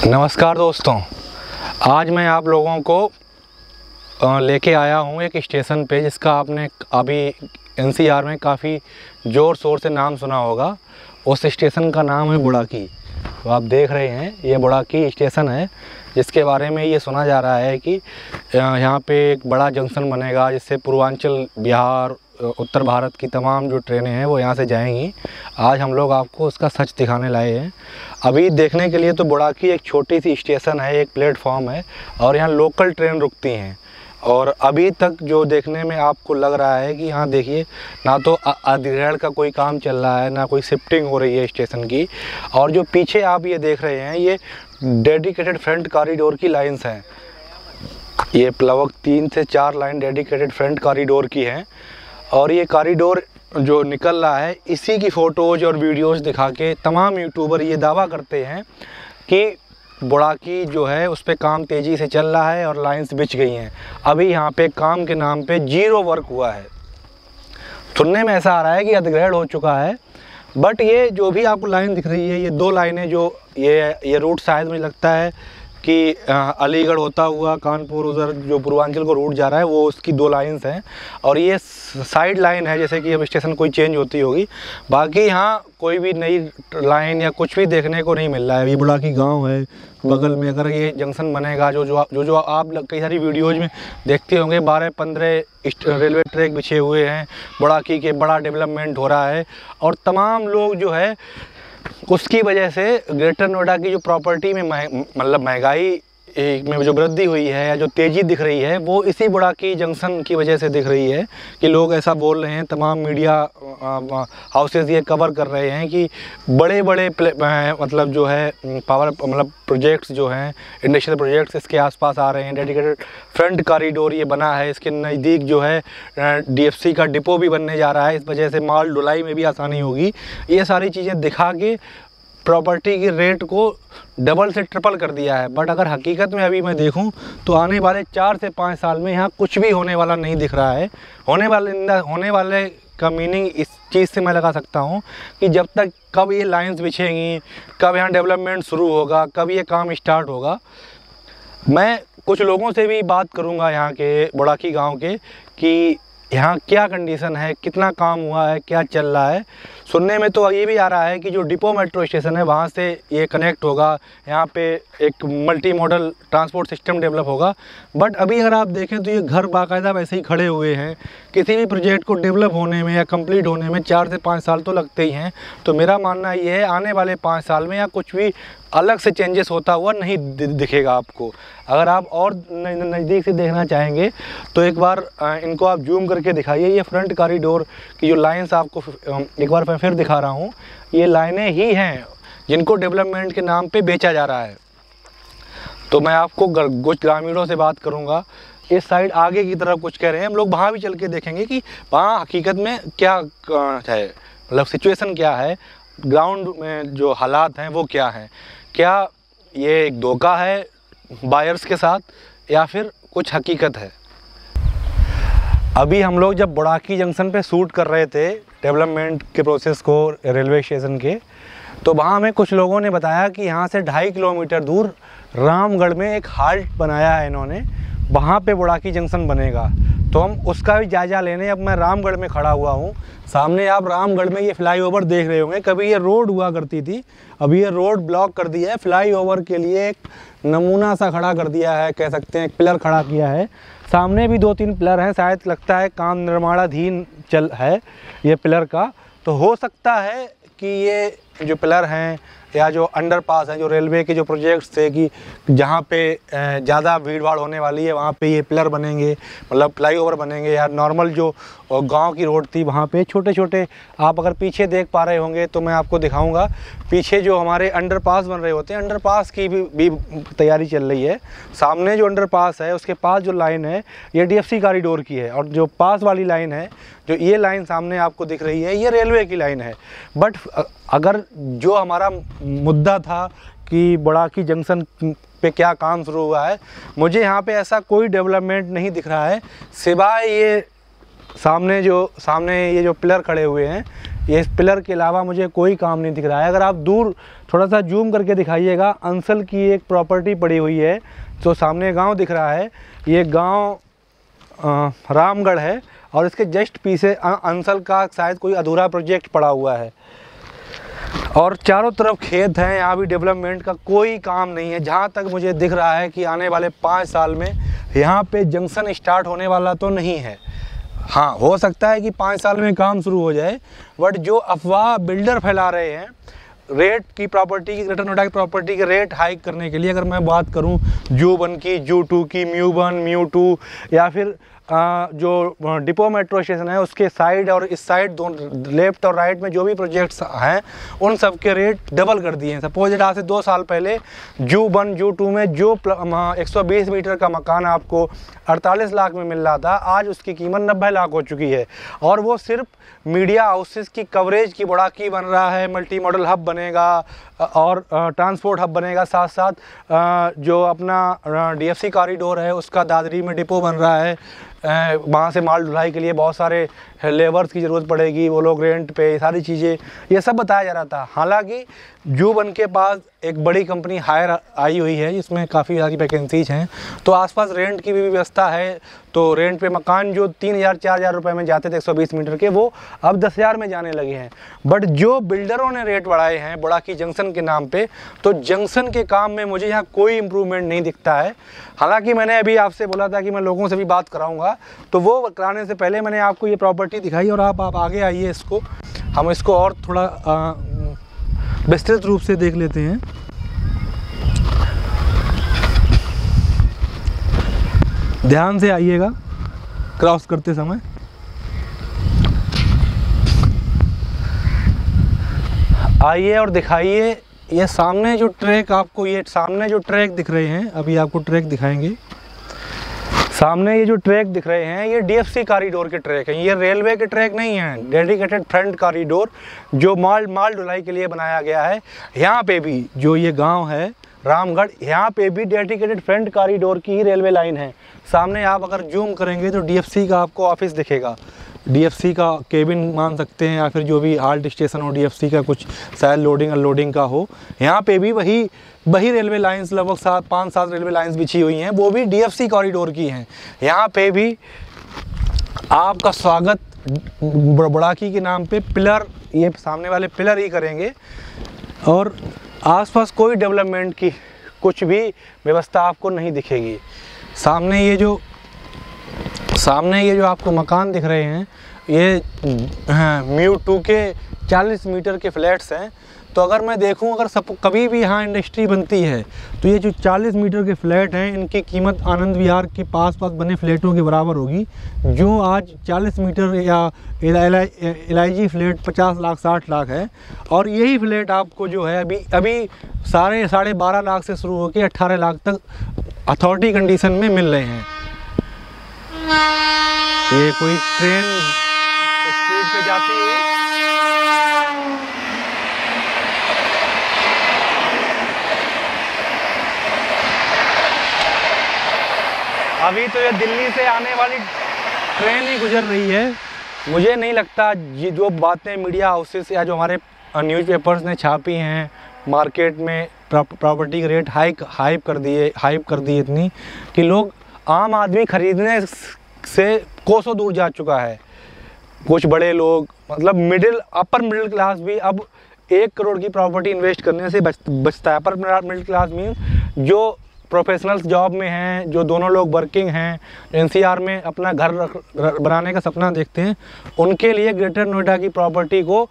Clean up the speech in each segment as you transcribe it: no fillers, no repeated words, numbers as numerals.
नमस्कार दोस्तों, आज मैं आप लोगों को लेके आया हूँ एक स्टेशन पे जिसका आपने अभी एनसीआर में काफ़ी ज़ोर शोर से नाम सुना होगा। उस स्टेशन का नाम है बुड़ाकी। तो आप देख रहे हैं ये बुड़ाकी स्टेशन है, जिसके बारे में ये सुना जा रहा है कि यहाँ पे एक बड़ा जंक्शन बनेगा जिससे पूर्वांचल, बिहार, उत्तर भारत की तमाम जो ट्रेनें हैं वो यहाँ से जाएंगी। आज हम लोग आपको उसका सच दिखाने लाए हैं। अभी देखने के लिए तो बुड़ाकी एक छोटी सी स्टेशन है, एक प्लेटफॉर्म है और यहाँ लोकल ट्रेन रुकती हैं। और अभी तक जो देखने में आपको लग रहा है कि यहाँ देखिए, ना तो अधिग्रहण का कोई काम चल रहा है, ना कोई शिफ्टिंग हो रही है स्टेशन की। और जो पीछे आप ये देख रहे हैं ये डेडिकेटेड फ्रंट कॉरिडोर की लाइन्स हैं। ये लगभग 3 से 4 लाइन डेडिकेटेड फ्रंट कॉरिडोर की हैं। और ये कॉरिडोर जो निकल रहा है, इसी की फ़ोटोज़ और वीडियोज़ दिखा के तमाम यूट्यूबर ये दावा करते हैं कि बुड़ाकी जो है उस पर काम तेज़ी से चल रहा है और लाइंस बिछ गई हैं। अभी यहाँ पे काम के नाम पे 0 वर्क हुआ है। सुनने में ऐसा आ रहा है कि अधिग्रहण हो चुका है, बट ये जो भी आपको लाइन दिख रही है, ये 2 लाइनें जो ये रूट शायद मुझे लगता है कि अलीगढ़ होता हुआ कानपुर उधर जो पूर्वांचल को रूट जा रहा है वो उसकी 2 लाइन्स हैं। और ये साइड लाइन है, जैसे कि अब स्टेशन कोई चेंज होती होगी। बाकी यहाँ कोई भी नई लाइन या कुछ भी देखने को नहीं मिल रहा है। ये बुड़ाकी गांव है बगल में। अगर ये जंक्शन बनेगा, जो आप कई सारी वीडियोज़ में देखते होंगे, 12-15 रेलवे ट्रैक बिछे हुए हैं, बुड़ाकी के बड़ा डेवलपमेंट हो रहा है। और तमाम लोग जो है उसकी वजह से ग्रेटर नोएडा की जो प्रॉपर्टी में मतलब महंगाई में जो वृद्धि हुई है या जो तेज़ी दिख रही है, वो इसी बुड़ाकी जंक्शन की वजह से दिख रही है। कि लोग ऐसा बोल रहे हैं, तमाम मीडिया हाउसेस ये कवर कर रहे हैं कि बड़े बड़े मतलब जो है पावर मतलब प्रोजेक्ट्स जो हैं, इंडस्ट्रियल प्रोजेक्ट्स इसके आसपास आ रहे हैं। डेडिकेटेड फ्रंट कॉरिडोर ये बना है, इसके नज़दीक जो है डीएफसी का डिपो भी बनने जा रहा है। इस वजह से माल ढुलाई में भी आसानी होगी। ये सारी चीज़ें दिखा के प्रॉपर्टी की रेट को डबल से ट्रिपल कर दिया है। बट अगर हकीकत में अभी मैं देखूं तो आने वाले 4 से 5 साल में यहाँ कुछ भी होने वाला नहीं दिख रहा है। होने वाले का मीनिंग इस चीज़ से मैं लगा सकता हूँ कि जब तक कब ये लाइंस बिछेंगी, कब यहाँ डेवलपमेंट शुरू होगा, कब ये काम स्टार्ट होगा। मैं कुछ लोगों से भी बात करूँगा यहाँ के बुड़ाकी गाँव के कि यहाँ क्या कंडीशन है, कितना काम हुआ है, क्या चल रहा है। सुनने में तो ये भी आ रहा है कि जो डिपो मेट्रो स्टेशन है वहाँ से ये कनेक्ट होगा, यहाँ पे एक multi modal transport system develop होगा। बट अभी अगर आप देखें तो ये घर बाकायदा वैसे ही खड़े हुए हैं। किसी भी प्रोजेक्ट को डेवलप होने में या कंप्लीट होने में 4 से 5 साल तो लगते ही हैं। तो मेरा मानना ये है, आने वाले 5 साल में या कुछ भी अलग से चेंजेस होता हुआ नहीं दिखेगा आपको। अगर आप और नज़दीक से देखना चाहेंगे तो एक बार इनको आप जूम करके दिखाइए। ये फ्रंट कॉरिडोर की जो लाइन्स आपको एक बार मैं फिर दिखा रहा हूँ, ये लाइनें ही हैं जिनको डेवलपमेंट के नाम पे बेचा जा रहा है। तो मैं आपको कुछ ग्रामीणों से बात करूँगा। इस साइड आगे की तरफ कुछ कह रहे हैं, हम लोग वहाँ भी चल के देखेंगे कि वहाँ हकीकत में क्या है, मतलब सिचुएशन क्या है, ग्राउंड में जो हालात हैं वो क्या हैं। क्या ये एक धोखा है बायर्स के साथ या फिर कुछ हकीकत है। अभी हम लोग जब बुड़ाकी जंक्शन पे शूट कर रहे थे डेवलपमेंट के प्रोसेस को रेलवे स्टेशन के, तो वहाँ हमें कुछ लोगों ने बताया कि यहाँ से 2.5 किलोमीटर दूर रामगढ़ में एक हाल्ट बनाया है इन्होंने, वहाँ पे बुड़ाकी जंक्शन बनेगा। तो हम उसका भी जायज़ा लेने अब मैं रामगढ़ में खड़ा हुआ हूँ। सामने आप रामगढ़ में ये फ्लाईओवर देख रहे होंगे। कभी ये रोड हुआ करती थी, अभी ये रोड ब्लॉक कर दिया है। फ्लाईओवर के लिए एक नमूना सा खड़ा कर दिया है, कह सकते हैं एक पिलर खड़ा किया है। सामने भी 2-3 पिलर हैं, शायद लगता है काम निर्माणाधीन चल है ये पिलर का। तो हो सकता है कि ये जो पिलर हैं या जो अंडरपास हैं, जो रेलवे के जो प्रोजेक्ट्स थे कि जहाँ पे ज़्यादा भीड़ भाड़ होने वाली है वहाँ पे ये पिलर बनेंगे, मतलब फ्लाईओवर बनेंगे। या नॉर्मल जो गांव की रोड थी वहाँ पे छोटे छोटे, आप अगर पीछे देख पा रहे होंगे तो मैं आपको दिखाऊंगा, पीछे जो हमारे अंडरपास बन रहे होते हैं, अंडरपास की भी तैयारी चल रही है। सामने जो अंडरपास है उसके पास जो लाइन है ये डीएफसी कॉरिडोर की है, और जो पास वाली लाइन है, जो ये लाइन सामने आपको दिख रही है, ये रेलवे की लाइन है। बट अगर जो हमारा मुद्दा था कि बुड़ाकी जंक्शन पे क्या काम शुरू हुआ है, मुझे यहाँ पे ऐसा कोई डेवलपमेंट नहीं दिख रहा है, सिवाय ये सामने ये जो पिलर खड़े हुए हैं, ये पिलर के अलावा मुझे कोई काम नहीं दिख रहा है। अगर आप दूर थोड़ा सा जूम करके दिखाइएगा, अंसल की एक प्रॉपर्टी पड़ी हुई है, तो सामने गांव दिख रहा है, ये गांव रामगढ़ है और इसके जस्ट पीछे अंसल का शायद कोई अधूरा प्रोजेक्ट पड़ा हुआ है और चारों तरफ खेत हैं। यहाँ भी डेवलपमेंट का कोई काम नहीं है। जहाँ तक मुझे दिख रहा है कि आने वाले 5 साल में यहाँ पे जंक्शन स्टार्ट होने वाला तो नहीं है। हाँ, हो सकता है कि 5 साल में काम शुरू हो जाए, बट जो अफवाह बिल्डर फैला रहे हैं रेट की, प्रॉपर्टी की, ग्रेटर नोएडा की प्रॉपर्टी के रेट हाइक करने के लिए, अगर मैं बात करूं जू 1 की, जू 2 की, म्यू 1, म्यू 2 या फिर जो डिपो मेट्रो स्टेशन है उसके साइड और इस साइड दोनों लेफ्ट और राइट में जो भी प्रोजेक्ट्स हैं उन सब के रेट डबल कर दिए हैं। सपोज आज से 2 साल पहले जू 1, जू 2 में जो 120 मीटर का मकान आपको 48 लाख में मिल रहा था, आज उसकी कीमत 90 लाख हो चुकी है। और वो सिर्फ मीडिया हाउसेस की कवरेज की बुड़ाकी बन रहा है। मल्टी मॉडल हब बनेगा और ट्रांसपोर्ट हब बनेगा, साथ साथ जो अपना DFC कॉरिडोर है उसका दादरी में डिपो बन रहा है। वहाँ से माल ढुलाई के लिए बहुत सारे लेबर्स की ज़रूरत पड़ेगी, वो लोग रेंट पे, सारी चीज़ें ये सब बताया जा रहा था। हालांकि जू 1 के पास एक बड़ी कंपनी हायर आई हुई है जिसमें काफ़ी सारी वैकेंसीज हैं, तो आसपास रेंट की भी व्यवस्था है। तो रेंट पे मकान जो 3,000-4,000 रुपये में जाते थे 120 मीटर के, वो अब 10,000 में जाने लगे हैं। बट जो बिल्डरों ने रेट बढ़ाए हैं बुड़ाकी जंक्शन के नाम पे, तो जंक्शन के काम में मुझे यहाँ कोई इम्प्रूवमेंट नहीं दिखता है। हालांकि मैंने अभी आपसे बोला था कि मैं लोगों से भी बात कराऊंगा, तो वो कराने से पहले मैंने आपको ये प्रॉपर्टी दिखाई और आप आगे आइए, इसको हम इसको और थोड़ा विस्तृत रूप से देख लेते हैं। ध्यान से आइएगा क्रॉस करते समय। आइए और दिखाइए ये सामने जो ट्रैक आपको, ये सामने जो ट्रैक दिख रहे हैं, अभी आपको ट्रैक दिखाएंगे। सामने ये जो ट्रैक दिख रहे हैं ये DFC कॉरिडोर के ट्रैक हैं, ये रेलवे के ट्रैक नहीं हैं। डेडिकेटेड फ्रंट कॉरिडोर जो माल ढुलाई के लिए बनाया गया है। यहाँ पे भी जो ये गांव है रामगढ़, यहाँ पे भी डेडिकेटेड फ्रंट कॉरिडोर की ही रेलवे लाइन है। सामने आप अगर जूम करेंगे तो DFC का आपको ऑफिस दिखेगा, DFC का केबिन मान सकते हैं, या फिर जो भी हाल्ट स्टेशन हो DFC का, कुछ शायद लोडिंग अनलोडिंग का हो। यहाँ पे भी वही रेलवे लाइंस, लगभग 5-7 रेलवे लाइंस बिछी हुई हैं, वो भी DFC कॉरिडोर की हैं। यहाँ पे भी आपका स्वागत बुड़ाकी के नाम पे पिलर, ये सामने वाले पिलर ही करेंगे और आसपास कोई डेवलपमेंट की कुछ भी व्यवस्था आपको नहीं दिखेगी। सामने ये जो आपको मकान दिख रहे हैं ये म्यू 2 के 40 मीटर के फ्लैट्स हैं। तो अगर मैं देखूं, अगर कभी भी यहाँ इंडस्ट्री बनती है तो ये जो 40 मीटर के फ्लैट हैं इनकी कीमत आनंद विहार के पास बने फ्लैटों के बराबर होगी। जो आज 40 मीटर या LIG फ्लैट 50 लाख 60 लाख है, और यही फ्लैट आपको जो है अभी 12.5 लाख से शुरू होकर 18 लाख तक अथॉरिटी कंडीशन में मिल रहे हैं। ये कोई ट्रेन स्पीड पे जाती हुई, अभी तो ये दिल्ली से आने वाली ट्रेन ही गुजर रही है। मुझे नहीं लगता ये जो बातें मीडिया हाउसेस या जो हमारे न्यूज़पेपर्स ने छापी हैं, मार्केट में प्रॉपर्टी के रेट हाइप कर दिए इतनी कि लोग, आम आदमी खरीदने से कोसों दूर जा चुका है। कुछ बड़े लोग, मतलब अपर मिडिल क्लास भी अब 1 करोड़ की प्रॉपर्टी इन्वेस्ट करने से बचता है। अपर मिडिल क्लास मीन्स जो प्रोफेशनल्स जॉब में हैं, जो दोनों लोग वर्किंग हैं, NCR में अपना घर बनाने का सपना देखते हैं, उनके लिए ग्रेटर नोएडा की प्रॉपर्टी को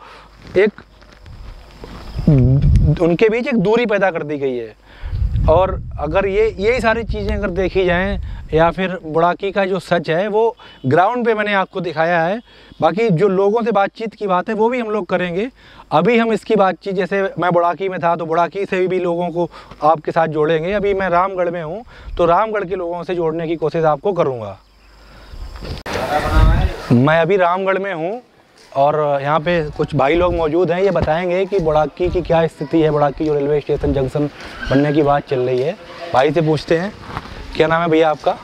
उनके बीच एक दूरी पैदा कर दी गई है। और अगर यही सारी चीज़ें अगर देखी जाएं, या फिर बुड़ाकी का जो सच है वो ग्राउंड पे मैंने आपको दिखाया है। बाकी जो लोगों से बातचीत की बात है वो भी हम लोग करेंगे। अभी हम इसकी बातचीत, जैसे मैं बुड़ाकी में था तो बुड़ाकी से भी लोगों को आपके साथ जोड़ेंगे। अभी मैं रामगढ़ में हूँ तो रामगढ़ के लोगों से जोड़ने की कोशिश आपको करूँगा। मैं अभी रामगढ़ में हूँ और यहाँ पे कुछ भाई लोग मौजूद हैं, ये बताएंगे कि बुड़ाकी की क्या स्थिति है। बुड़ाकी जो रेलवे स्टेशन जंक्शन बनने की बात चल रही है, भाई से पूछते हैं। क्या नाम है भैया आपका?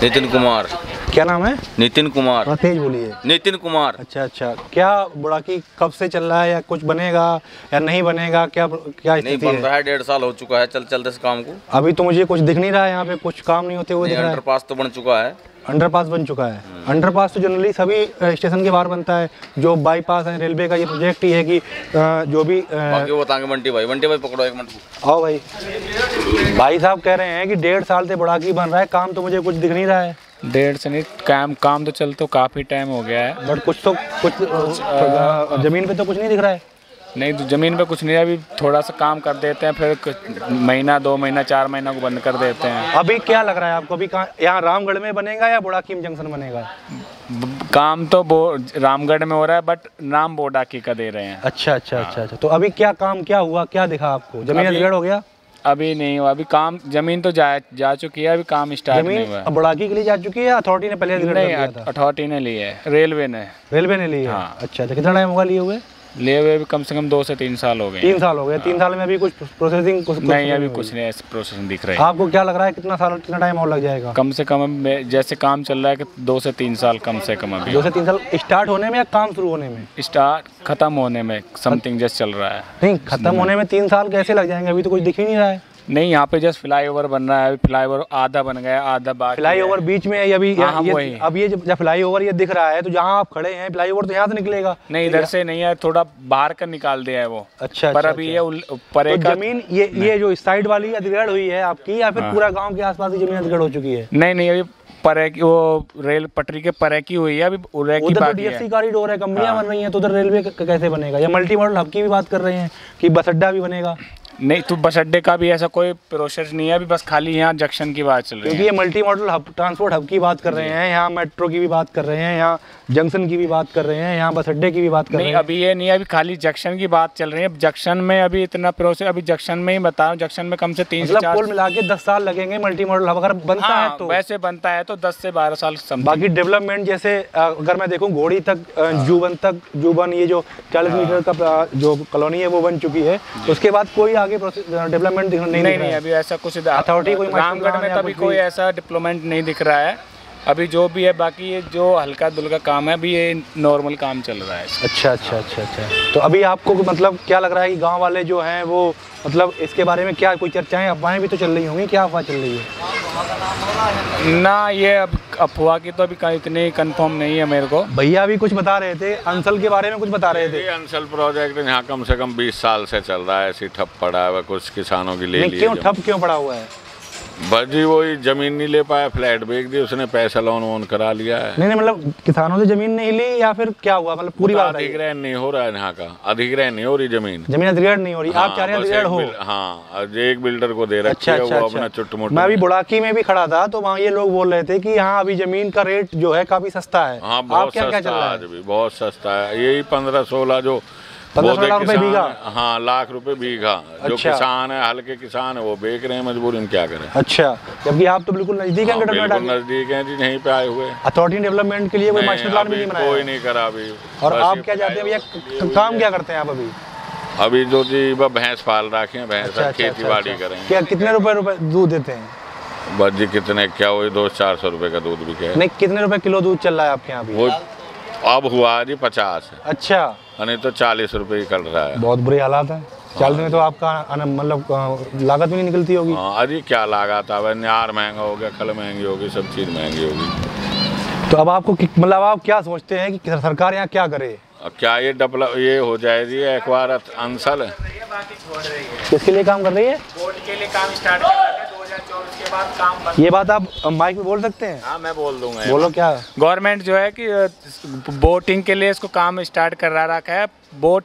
नितिन कुमार। क्या नाम है? नितिन कुमार। थोड़ा तेज बोलिए। नितिन कुमार। अच्छा अच्छा, क्या बुड़ाकी कब से चल रहा है, या कुछ बनेगा या नहीं बनेगा, क्या क्या नहीं बन रहा है, 1.5 साल हो चुका है चलते इस काम को। अभी तो मुझे कुछ दिख नहीं रहा है, यहाँ पे कुछ काम नहीं होते हुए दिख रहा है। अंडरपास तो बन चुका है। अंडरपास बन चुका है। अंडरपास तो जनरली सभी स्टेशन के बाहर बनता है। जो बाईपास है रेलवे का, ये प्रोजेक्ट ही है कि जो भी बाकी वो बताएंगे। बंटी भाई पकड़ो एक मिनट। आओ भाई। भाई साहब कह रहे हैं कि 1.5 साल से बुड़ाकी बन रहा है, काम तो मुझे कुछ दिख नहीं रहा है। 1.5 से नहीं, काम तो चल तो काफ़ी टाइम हो गया है, बट कुछ जमीन पे तो कुछ नहीं दिख रहा है। नहीं तो ज़मीन पे कुछ नहीं है। अभी थोड़ा सा काम कर देते हैं, फिर महीना 2 महीना 4 महीना को बंद कर देते हैं। अभी क्या लग रहा है आपको, अभी कहाँ, यहाँ रामगढ़ में बनेगा या बुड़ाकी जंक्शन बनेगा? काम तो रामगढ़ में हो रहा है, बट नाम बोडाकी का दे रहे हैं। अच्छा अच्छा अच्छा अच्छा। तो अभी क्या काम क्या हुआ, क्या दिखा आपको? जमीन अधिग्रहण हो गया? अभी नहीं हुआ, अभी काम ज़मीन तो जा चुकी है, अभी काम स्टार्ट नहीं हुआ। बुड़ाकी के लिए जा चुकी है या अथॉरिटी ने पहले अधिग्रहण कर दिया था? अथॉरिटी ने ली है, रेलवे ने ली है। हाँ। अच्छा अच्छा, कितना टाइम होगा लिए हुए? लिए हुए भी कम से कम 2 से 3 साल हो गए। 3 साल हो गए। 3 साल में अभी कुछ प्रोसेसिंग नहीं, अभी कुछ नहीं ऐसे प्रोसेसिंग दिख रही है। आपको क्या लग रहा है कितना टाइम और लग जाएगा? कम से कम जैसे काम चल रहा है कि 2 से 3 साल कम से कम। अभी 2 से 3 साल स्टार्ट होने में या काम शुरू होने में? स्टार्ट खत्म होने में समथिंग जस्ट चल रहा है। नहीं, खत्म होने में 3 साल कैसे लग जाएंगे? अभी तो कुछ दिख ही नहीं रहा है। नहीं, यहाँ पे जस्ट फ्लाईओवर बन रहा है। फ्लाईओवर आधा बन गया, आधा बाकी। फ्लाईओवर बीच में है अभी? वही। अब ये जब फ्लाईओवर ये दिख रहा है, तो जहाँ आप खड़े हैं फ्लाईओवर तो यहाँ से निकलेगा? नहीं, इधर से नहीं है, थोड़ा बाहर कर निकाल दिया है वो। अच्छा। पर अभी ये ऊपर तो जमीन ये जो साइड वाली अधिग्रहण हुई है आपकी, या फिर पूरा गाँव के आसपास की जमीन अधिग्रहण हो चुकी है? नहीं, अभी वो रेल पटरी के परे की हुई है, अभी उधर तो डीएफसी कॉरिडोर है, कंपनियां बन रही हैं, तो उधर रेलवे कैसे बनेगा? या मल्टी मॉडल हब की भी बात कर रहे हैं कि बस अड्डा भी बनेगा? नहीं, तो बस अड्डे का भी ऐसा कोई प्रोसेस नहीं है, अभी बस खाली यहाँ जंक्शन की बात चल रही है। क्योंकि ये multi modal hub, transport hub की बात कर रहे हैं, यहाँ मेट्रो की भी बात कर रहे हैं, यहाँ जंक्शन की भी बात कर रहे हैं, यहाँ बस अड्डे की भी बात कर रहे हैं। अभी ये नहीं है, अभी खाली जंक्शन की बात चल रही है। जंक्शन में अभी इतना प्रोसेस, अभी जंक्शन में ही बता रहा हूँ, जंक्शन में कम से 3 से 4 कुल मिला के 10 साल लगेंगे मल्टी मॉडल हब अगर बनता है तो। वैसे बनता है तो 10 से 12 साल। बाकी डेवलपमेंट जैसे अगर मैं देखूँ घोड़ी तक, जुबन ये जो 40 मीटर का जो कॉलोनी है वो बन चुकी है, उसके बाद कोई आगे डेवलपमेंट नहीं, अभी ऐसा कुछ अथॉरिटी कोई रामगढ़ में तभी कोई ऐसा डेवलपमेंट नहीं दिख रहा है अभी जो भी है। बाकी ये जो हल्का दुल्का काम है, अभी ये नॉर्मल काम चल रहा है। अच्छा। तो अभी आपको मतलब क्या लग रहा है कि गांव वाले जो हैं वो मतलब इसके बारे में क्या कोई चर्चाएं, अफवाहें भी तो चल रही होंगी? क्या अफवाह चल रही है? ना, ये अब अफवाह की तो अभी इतनी कंफर्म नहीं है मेरे को। भैया अभी कुछ बता रहे थे, अंसल के बारे में कुछ बता रहे थे। अंसल प्रोजेक्ट यहाँ कम से कम 20 साल से चल रहा है, ऐसी ठप पड़ा है, कुछ किसानों की ले ली। क्यों ठप क्यों पड़ा हुआ है? बस जी वही जमीन नहीं ले पाया, फ्लैट बेच दी उसने, पैसा लोन वोन करा लिया है। नहीं मतलब किसानों से जमीन नहीं ली या फिर क्या हुआ? मतलब पूरी बात अधिग्रहण नहीं हो रहा है यहाँ का, अधिग्रहण नहीं हो रही जमीन अधिग्रहण नहीं हो रही। आप चाह रहे हैं अधिग्रहण हो? हाँ, एक बिल्डर को दे रखी है, वो अपना चुटमुट। मैं अभी बुड़ाकी में भी खड़ा था तो वहाँ ये लोग बोल रहे थे कि यहाँ अभी जमीन का रेट जो है काफी सस्ता है। हाँ, बहुत सस्ता है, आज भी बहुत सस्ता है। यही 15-16 जो 15-16 रुपए बीघा। हाँ, लाख रुपए बीघा। जो किसान है, हल्के किसान है, वो बेच रहे हैं, मजबूरी में क्या करें। अच्छा, जबकि आप तो बिल्कुल नजदीक हैं। बिल्कुल नजदीक हैं जी, यहीं पे आए हुए। अथॉरिटी डेवलपमेंट के लिए कोई मास्टर प्लान भी नहीं बनाया? कोई नहीं करा अभी। और आप क्या चाहते हैं भैया, काम क्या करते हैं आप अभी? अभी जो जी भैंस पाल रखे हैं, भैंस खेती बाड़ी करें। क्या कितने रुपए दूध देते हैं? बस जी कितने, क्या वही 200-400 रुपए का दूध भी है। नहीं, कितने रुपए किलो दूध चल रहा है आपके यहाँ? वो अब हुआ जी 50। अच्छा, नहीं तो 40 रुपए ही कर रहा है। बहुत बुरी हालात है। 40 में तो आपका मतलब लागत भी नहीं निकलती होगी। हाँ, अरे क्या लागत है, नार महंगा हो गया, खल महंगी होगी, सब चीज़ महंगी होगी। तो अब आपको मतलब आप क्या सोचते हैं कि सरकार यहाँ क्या करे? क्या ये ये हो जाए जी एक बार अंसल? किसके लिए काम कर रही है? बोट के लिए काम स्टार्ट कर रहा है 2024 के बाद काम बंद। ये बात आप माइक में बोल सकते हैं? हाँ, मैं बोल दूंगा। बोलो क्या? गवर्नमेंट जो है कि बोटिंग के लिए इसको काम स्टार्ट कर रखा है। बोट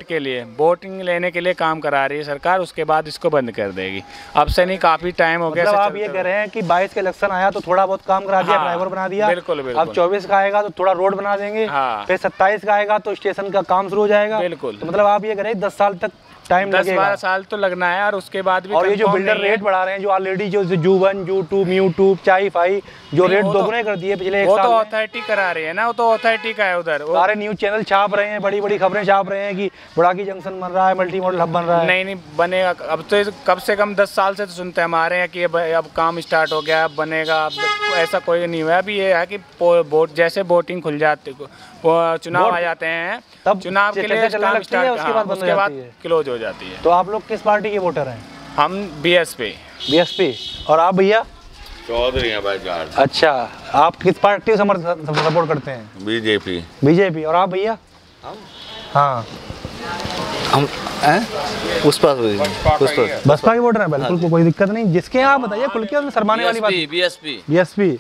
के लिए, बोटिंग लेने के लिए काम करा रही है सरकार, उसके बाद इसको बंद कर देगी। अब से नहीं, काफी टाइम हो गया। मतलब आप ये कह रहे हैं कि 22 का इलेक्शन आया तो थोड़ा बहुत काम करा दिया, फ्लाईओवर बना दिया। बिल्कुल। अब 24 का आएगा तो थोड़ा रोड बना देंगे। फिर 27 का आएगा तो स्टेशन का काम शुरू हो जाएगा। बिल्कुल। तो मतलब आप ये कह रहे हैं 10 साल तक टाइम लगेगा। 10-12 साल तो लगना है, और उसके बाद भी। और ये जो बिल्डर रेट बढ़ा रहे हैं, जो ऑलरेडी जो जू1, जू2, म्यू2, चाई फाई जो रेट दोगुने कर दिए पिछले 1 साल में। वो तो अथॉरिटी करा रही है ना, वो तो अथॉरिटी का है उधर। सारे न्यूज न्यूज़ चैनल छाप रहे हैं, बड़ी बड़ी खबरें छाप रहे हैं कि बुराकी जंक्शन बन रहा है, मल्टी मॉडल हब बन रहा है। नहीं बनेगा। अब तो कम से कम 10 साल से तो सुनते हम आ रहे हैं कि अब काम स्टार्ट हो गया, अब बनेगा। अब ऐसा कोई नहीं हुआ। अभी ये है कि वोट जैसे वोटिंग खुल जाती, चुनाव आ जाते हैं, तब चुनाव के लिए काम स्टार्ट, उसके बाद क्लोज हो जाती है। तो आप लोग किस पार्टी के वोटर हैं? हम बीएसपी। और आप भैया? चौधरी हैं भाई जाट। अच्छा, आप किस पार्टी को सपोर्ट करते हैं? बीजेपी। और आप भैया? हाँ, हम बसपा के वोटर हैं। बिल्कुल कोई दिक्कत नहीं, जिसके आप बताइए खुल के, शर्माने वाली बात। बीएसपी।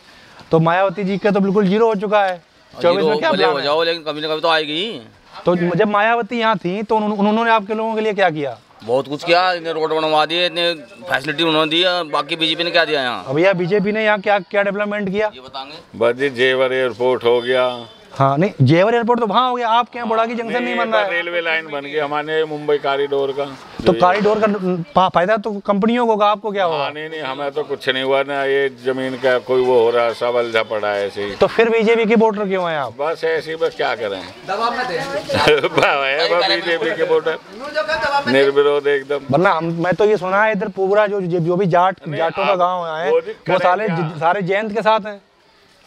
तो मायावती जी का तो बिल्कुल जीरो हो चुका है। 24 में क्या हो जाओ, लेकिन कभी ना कभी तो आएगी। तो जब मायावती यहाँ थी तो उन्होंने आपके लोगों के लिए क्या किया? बहुत कुछ किया, इतने रोड बनवा दिए, इतने फैसिलिटी उन्होंने दी। बाकी बीजेपी ने क्या दिया यहाँ? भैया बीजेपी ने यहाँ क्या क्या डेवलपमेंट किया ये बताएंगे? बस जी जेवर एयरपोर्ट हो गया। हाँ, नहीं जेवर एयरपोर्ट तो वहाँ हो गया, आपके यहाँ बुराकी जंक्शन नहीं बन रहा है। रेलवे लाइन बन गई हमारे मुंबई कॉरिडोर का। तो कॉरिडोर का फायदा तो कंपनियों को होगा, आपको क्या होगा? नहीं, हमें तो कुछ नहीं हुआ ना। ये जमीन का कोई वो हो रहा है, सब अलझा पड़ा है ऐसे ही। तो फिर बीजेपी के वोटर क्यों हैं आप? बस ऐसे ही, बस क्या करें। बीजेपी के वोटर निर्विरोध एकदम। वरना मैं तो ये सुना है इधर पूरा जो भी जाटों का गाँव है वो सारे जयंत के साथ हैं।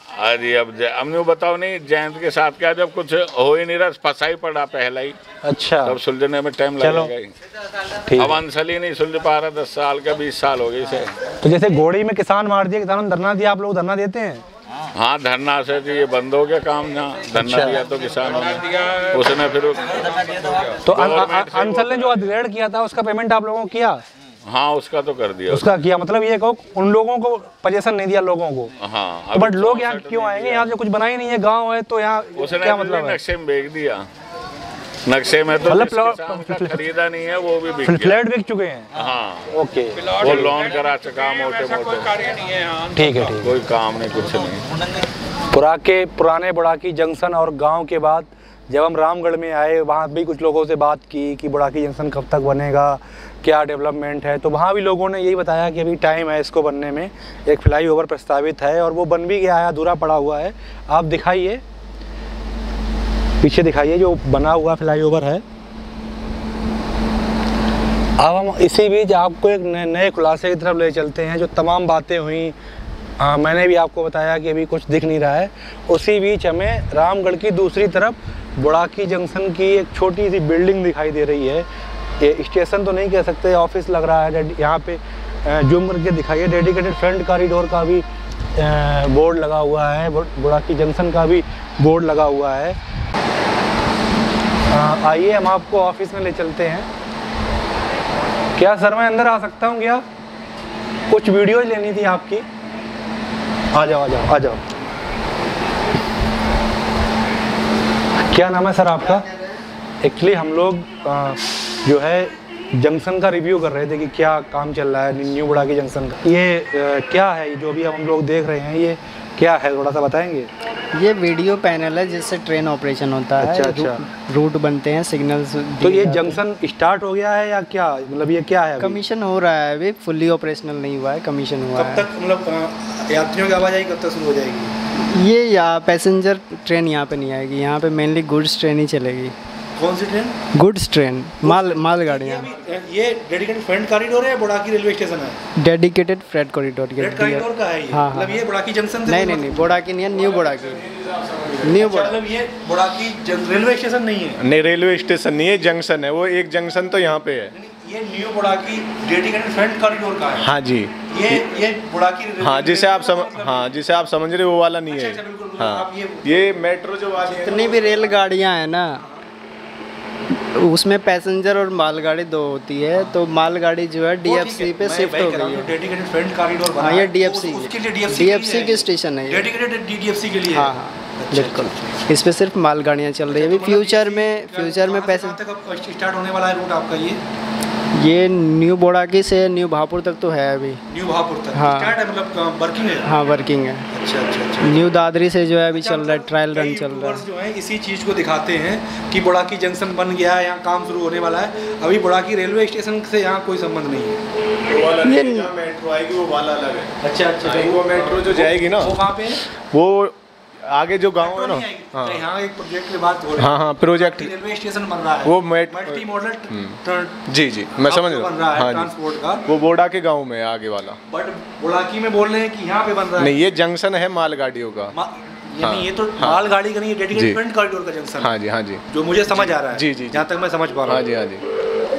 अरे अब हमने बताओ नहीं, जयंत के साथ क्या, जब कुछ हो ही नहीं रहा, फंसा ही पड़ा पहला ही। अच्छा, तब सुलझने में टाइम लगेगा ही। अब अंसल ही नहीं सुलझ पा रहा, 10 साल का 20 साल हो गए इसे। तो जैसे घोड़ी में किसान मार दिया, किसानों ने धरना दिया, आप लोग धरना देते हैं? हाँ, धरना से तो ये बंद हो गया काम। ना धरना दिया तो किसानों ने, उसने फिर तो अंसल ने जो अधिग्रहण किया था उसका पेमेंट आप लोगों को किया? हाँ, उसका तो कर दिया। उसका किया, मतलब ये कहो उन लोगों को पोजीशन नहीं दिया लोगों को। हाँ, तो बट लोग यहाँ क्यों आएंगे? यहाँ जो कुछ बना ही नहीं है, गांव है, तो यहाँ क्या मतलब है? नक्शे में बेच दिया। नक्शे में तो मतलब खरीदा नहीं है, वो भी बिक गया। फ्लैट बिक चुके हैं। हाँ, ओके, वो लोन करा चुका मोटे। ठीक है, कोई काम नहीं, कुछ नहीं। पुराने बुराकी जंक्शन और गांव के बाद जब हम रामगढ़ में आए, वहाँ भी कुछ लोगों से बात की कि बुराकी जंक्शन कब तक बनेगा, क्या डेवलपमेंट है। तो वहाँ भी लोगों ने यही बताया कि अभी टाइम है इसको बनने में। एक फ्लाईओवर प्रस्तावित है और वो बन भी गया है, अधूरा पड़ा हुआ है। आप दिखाइए, पीछे दिखाइए जो बना हुआ फ्लाईओवर है। अब हम इसी बीच आपको एक नए खुलासे की तरफ ले चलते हैं। जो तमाम बातें हुई, मैंने भी आपको बताया कि अभी कुछ दिख नहीं रहा है। उसी बीच हमें रामगढ़ की दूसरी तरफ बुराकी जंक्शन की एक छोटी सी बिल्डिंग दिखाई दे रही है। ये स्टेशन तो नहीं कह सकते, ऑफिस लग रहा है। यहाँ पे जूम करके दिखाइए, डेडिकेटेड फ्रंट कॉरिडोर का भी बोर्ड लगा हुआ है, बुराकी जंक्शन का भी बोर्ड लगा हुआ है। आइए हम आपको ऑफिस में ले चलते हैं। क्या सर मैं अंदर आ सकता हूँ क्या? कुछ वीडियो लेनी थी आपकी। आ जाओ। क्या नाम है सर आपका? एक्चुअली हम लोग जो है जंक्शन का रिव्यू कर रहे थे कि क्या काम चल रहा है न्यू बुराकी जंक्शन का। ये क्या है जो भी हम लोग देख रहे हैं, ये क्या है थोड़ा सा बताएंगे? ये वीडियो पैनल है जिससे ट्रेन ऑपरेशन होता है। अच्छा। रूट बनते हैं, सिग्नल्स। तो ये जंक्शन स्टार्ट हो गया है या क्या, मतलब ये क्या है? कमीशन हो रहा है अभी, फुल्ली ऑपरेशनल नहीं हुआ है, कमीशन हुआ है। कब तक मतलब यात्रियों की आवाजाही कब तक शुरू हो जाएगी? ये या पैसेंजर ट्रेन यहाँ पे नहीं आएगी, यहाँ पे मेनली गुड्स ट्रेन ही चलेगी। कौन सी ट्रेन? गुड्स ट्रेन, मालगाड़ियाँ। ये डेडिकेटेड फ्रंट कॉरिडोर है, बुराकी रेलवे स्टेशन है? डेडिकेटेड फ्रेट कॉरिडोर का है ये। हाँ, मतलब ये बुराकी जंक्शन से नहीं, बुराकी नहीं है, न्यू बुराकी। मतलब ये बुराकी रेलवे स्टेशन नहीं है? नहीं, रेलवे स्टेशन नहीं है, जंक्शन है। वो एक जंक्शन तो यहाँ पे है। ये न्यू बुराकी डेडिकेटेड फ्रंट कॉरिडोर का है? हाँ जी, ये बुराकी। हाँ, जिसे आप समझ रहे हो वो वाला नहीं है। हाँ, ये मेट्रो जो वाली जितनी भी रेलगाड़ियाँ हैं ना, उसमें पैसेंजर और मालगाड़ी दो होती है। तो मालगाड़ी जो है डीएफसी पे शिफ्ट हो गई है। डेडिकेटेड फ्रंट कॉरिडोर बना। हाँ, ये डीएफसी की स्टेशन है, डेडिकेटेड डीएफसी के लिए। हाँ, बिल्कुल। इस पे सिर्फ मालगाड़ियाँ चल रही है। अभी फ्यूचर में पैसे स्टार्ट होने वाला है रूट आपका ये न्यू बुराकी से न्यू भापुर तक तो है अभी। न्यू भापुर तक हाँ, स्टार्ट है, मतलब वर्किंग है? हाँ, वर्किंग है। अच्छा। न्यू दादरी से जो है अभी चल रहा है, ट्रायल रन चल रहा है। जो है इसी चीज़ को दिखाते हैं कि बुराकी जंक्शन बन गया है, यहाँ काम शुरू होने वाला है। अभी बुराकी रेलवे स्टेशन से यहाँ कोई संबंध नहीं है। ये मेट्रो आएगी वो वाला अलग है। अच्छा। वो मेट्रो जो जाएगी ना, वो कहाँ पे है? वो आगे जो गांव है ना, हाँ यहाँ एक प्रोजेक्ट की बात हो रही है। हाँ हाँ प्रोजेक्ट, रेलवे स्टेशन बन रहा है, वो मल्टी मॉडल जी मैं समझ रहा बन रहा है हूँ। हाँ ट्रांसपोर्ट का, वो बोडा के गांव में है आगे वाला। बट बुड़ाकी में बोल रहे हैं कि यहाँ पे बन रहा है। नहीं, ये जंक्शन है मालगाड़ियों का। ये तो मालगाड़ी का नहीं, ये डेडिकेटेड फ्रंट कॉरिडोर का जंक्शन। हाँ जी जो मुझे समझ आ रहा है, जी जहाँ तक मैं समझ पा रहा हूँ। हाँ जी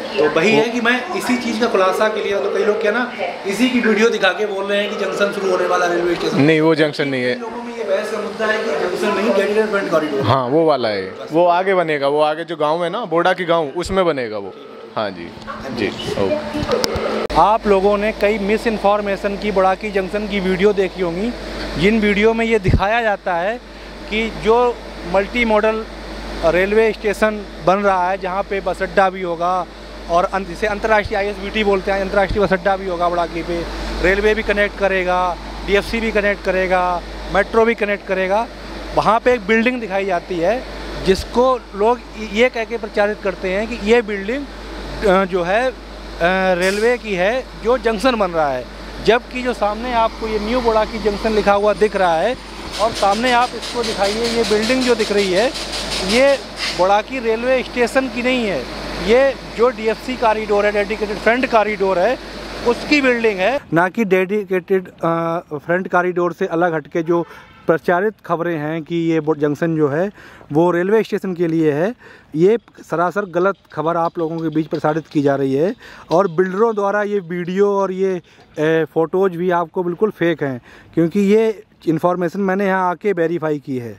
तो वही है कि मैं इसी चीज़ का खुलासा के लिए, तो कई लोग क्या ना इसी की वीडियो दिखा के बोल रहे हैं कि जंक्शन शुरू होने वाला रेलवे स्टेशन। नहीं, वो जंक्शन नहीं है। लोगों में ये बहस का मुद्दा है कि जंक्शन नहीं, डेडिकेटेड फ्रंट कॉरिडोर। हाँ वो वाला है, वो आगे बनेगा, वो आगे जो गांव है ना बोडा की गांव, उसमें बनेगा वो। हाँ जी ओके। आप लोगों ने कई मिस इन्फॉर्मेशन की बुड़ाकी जंक्शन की वीडियो देखी होंगी, जिन वीडियो में ये दिखाया जाता है कि जो मल्टी मॉडल रेलवे स्टेशन बन रहा है, जहाँ पे बस अड्डा भी होगा और जिसे अंतर्राष्ट्रीय ISBT बोलते हैं, अंतर्राष्ट्रीय बस अड्डा भी होगा बुड़ाकी पे, रेलवे भी कनेक्ट करेगा, DFC भी कनेक्ट करेगा, मेट्रो भी कनेक्ट करेगा। वहाँ पे एक बिल्डिंग दिखाई जाती है जिसको लोग ये कह के प्रचारित करते हैं कि ये बिल्डिंग जो है रेलवे की है, जो जंक्शन बन रहा है। जबकि जो सामने आपको ये न्यू बुड़ाकी जंक्शन लिखा हुआ दिख रहा है, और सामने आप इसको दिखाइए, ये बिल्डिंग जो दिख रही है ये बुड़ाकी रेलवे स्टेशन की नहीं है, ये जो DFC कॉरिडोर है, डेडिकेटेड फ्रंट कॉरिडोर है, उसकी बिल्डिंग है, ना कि डेडिकेटेड फ्रंट कॉरिडोर से अलग हटके जो प्रचारित खबरें हैं कि ये जंक्शन जो है वो रेलवे स्टेशन के लिए है। ये सरासर गलत खबर आप लोगों के बीच प्रसारित की जा रही है, और बिल्डरों द्वारा ये वीडियो और ये फ़ोटोज़ भी आपको बिल्कुल फेक हैं, क्योंकि ये इन्फॉर्मेशन मैंने यहाँ आके वेरीफाई की है।